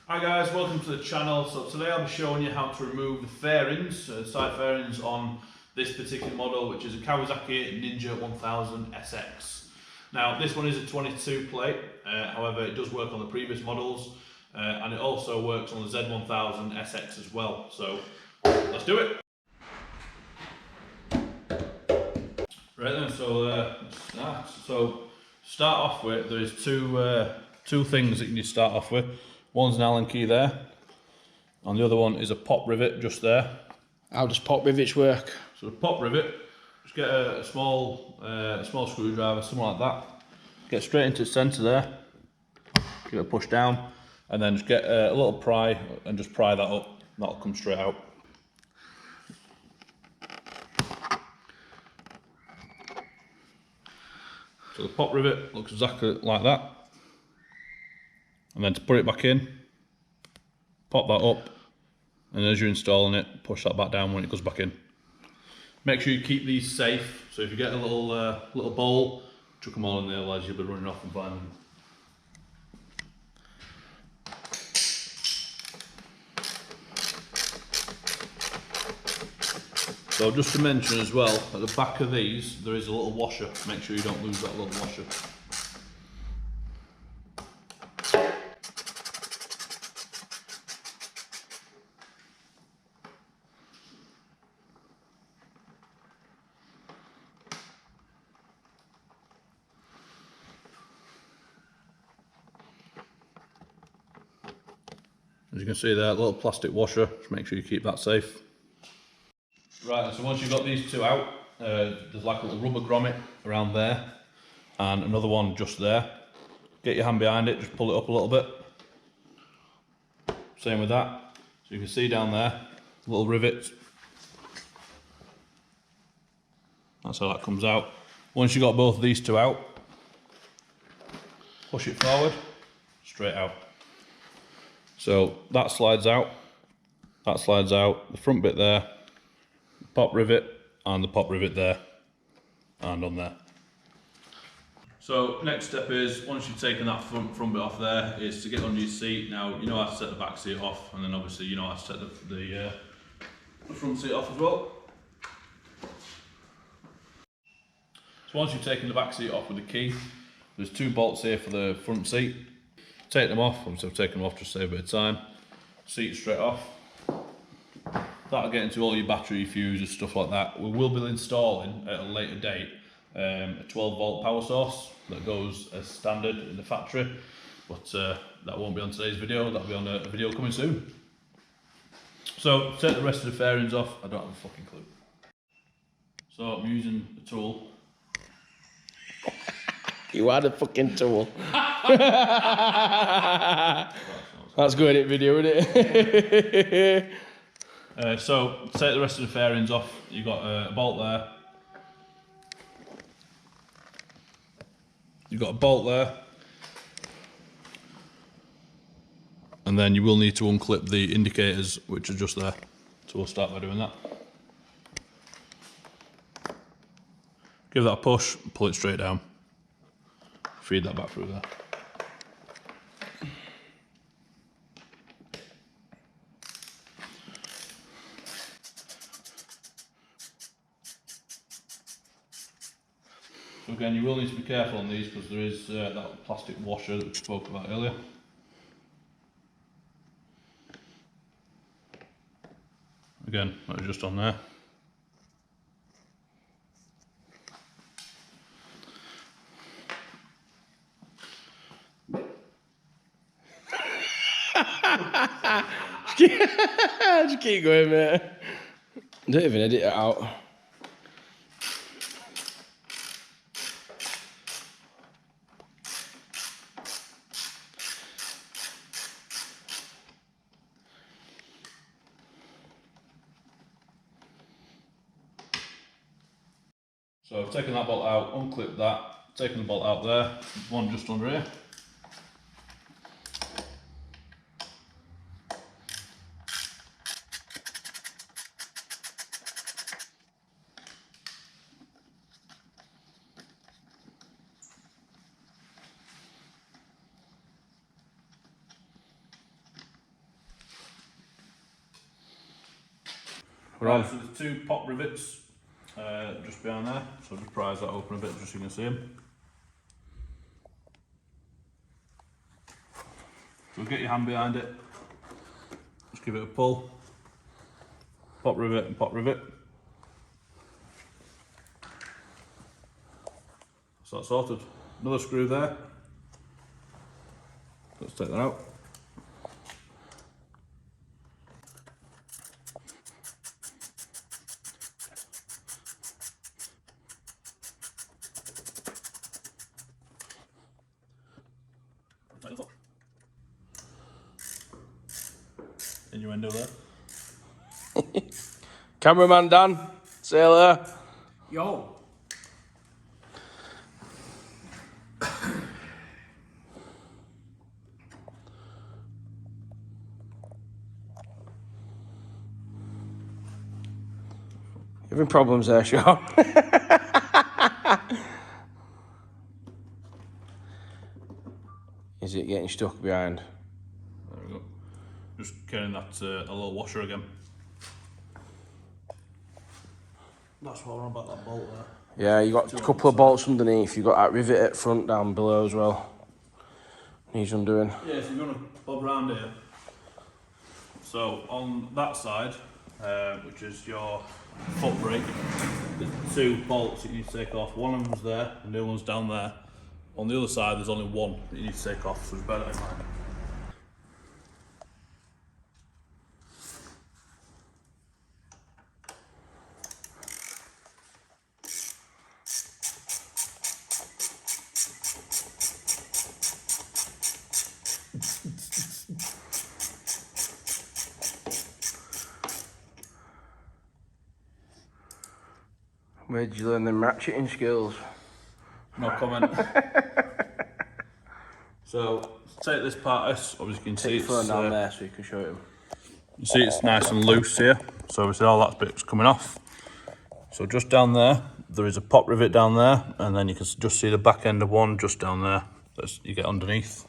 Hi guys, welcome to the channel. So today I'll be showing you how to remove the fairings, side fairings on this particular model, which is a Kawasaki Ninja 1000 SX. Now this one is a 22 plate, however it does work on the previous models and it also works on the Z1000 SX as well. So let's do it. Right then, so start off with, there's two things that you need to start off with. One's an Allen key there, and the other one is a pop rivet just there. How does pop rivets work? So the pop rivet, just get a small screwdriver, something like that. Get straight into the centre there, give it a push down, and then just get a little pry and just pry that up, that'll come straight out. So the pop rivet looks exactly like that. And then to put it back in, pop that up, and as you're installing it, push that back down when it goes back in. Make sure you keep these safe, so if you get a little bowl, chuck them all in there, otherwise you'll be running off and finding them. So just to mention as well, at the back of these there is a little washer. Make sure you don't lose that little washer. As you can see there, a little plastic washer, just make sure you keep that safe. Right, so once you've got these two out, there's like a little rubber grommet around there and another one just there. Get your hand behind it, just pull it up a little bit. Same with that. So you can see down there, little rivets. That's how that comes out. Once you've got both of these two out, push it forward, straight out. So that slides out, the front bit there, the pop rivet and the pop rivet there and on there. So next step is, once you've taken that front bit off there, is to get under your seat. Now you know how to set the back seat off, and then obviously you know how to set the front seat off as well. So once you've taken the back seat off with the key, there's two bolts here for the front seat. Take them off, obviously I've taken them off just to save a bit of time. Seat straight off. That'll get into all your battery fuses, stuff like that. We will be installing at a later date a 12 volt power source that goes as standard in the factory, but that won't be on today's video, that'll be on a video coming soon. So take the rest of the fairings off, I don't have a fucking clue. So I'm using a tool. You are the fucking tool. That's good at video, isn't it? So take the rest of the fairings off. You've got a bolt there. You've got a bolt there. And then you will need to unclip the indicators, which are just there. So we'll start by doing that. Give that a push, pull it straight down. Feed that back through there. So again, you will need to be careful on these because there is that plastic washer that we spoke about earlier. Again, that was just on there. Just keep going, mate. Don't even edit it out. So I've taken that bolt out, unclipped that, taken the bolt out there, one just under here. we're on. So there's 2 pop rivets just behind there. So just prise that open a bit just so you can see them. So get your hand behind it. Just give it a pull. Pop rivet and pop rivet. So that's sorted. Another screw there. Let's take that out. Innuendo there. Cameraman Dan, say hello. Yo. Having problems there, Sean. Is it getting stuck behind? There we go. Just getting that a little washer again. That's what I'm on about that bolt there. Yeah, you got a couple of bolts underneath. You got that rivet at front down below as well. Needs undoing. Yeah, so you're going to bob around here. So on that side, which is your foot brake, there's 2 bolts that you need to take off. One of them's there, and the other one's down there. On the other side, there's only one that you need to take off, so just bear that in mind. Where did you learn them ratcheting skills? No comment. So take this part. Obviously, you can see Take it's your phone down there so you can show him. you see it's nice and loose here. So obviously all that bit's coming off. So just down there is a pop rivet down there, and then you can just see the back end of one just down there. That's you get underneath.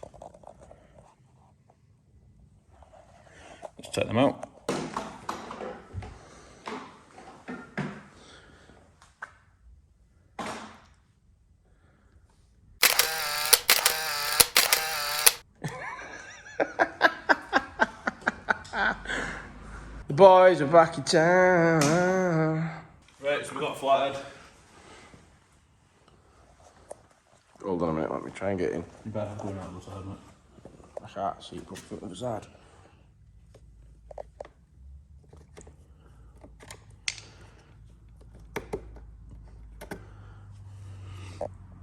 Let's take them out. The boys are back in town. Right, so we've got a flathead. Hold on a minute, let me try and get in. You better have going out the side, mate. I can't see it from the other side.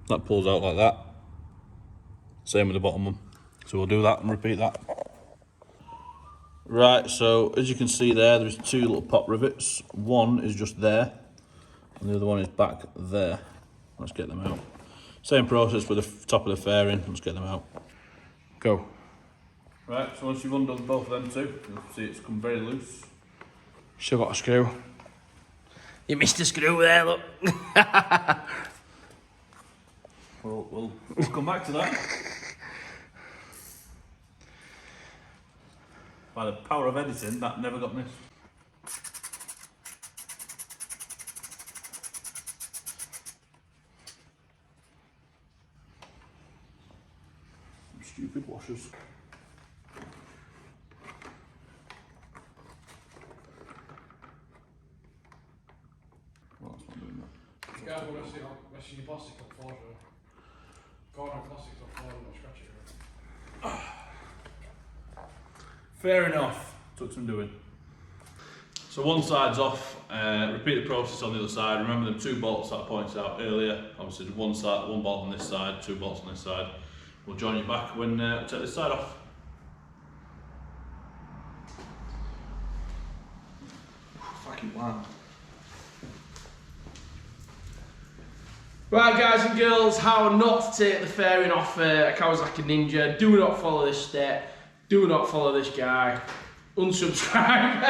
That pulls out like that. Same with the bottom one. So we'll do that and repeat that. Right, so as you can see there's 2 little pop rivets. One is just there, and the other one is back there. Let's get them out. Same process with the top of the fairing. Let's get them out. Go. Right, so once you've undone both of them 2, you'll see it's come very loose. Still got a screw. You missed a screw there, look. We'll come back to that. By the power of editing, that never got missed. Stupid washers. Well, that's not doing that. Careful, that's your plastic on floor. Corner plastic on floor, don't scratch it. Fair enough. Took some doing. So one side's off. Repeat the process on the other side. Remember the 2 bolts that I pointed out earlier. Obviously, there's one bolt on this side, 2 bolts on this side. We'll join you back when we take this side off. Fucking wow. Right, guys and girls, how not to take the fairing off a Kawasaki Ninja. Do not follow this step. Do not follow this guy. Unsubscribe.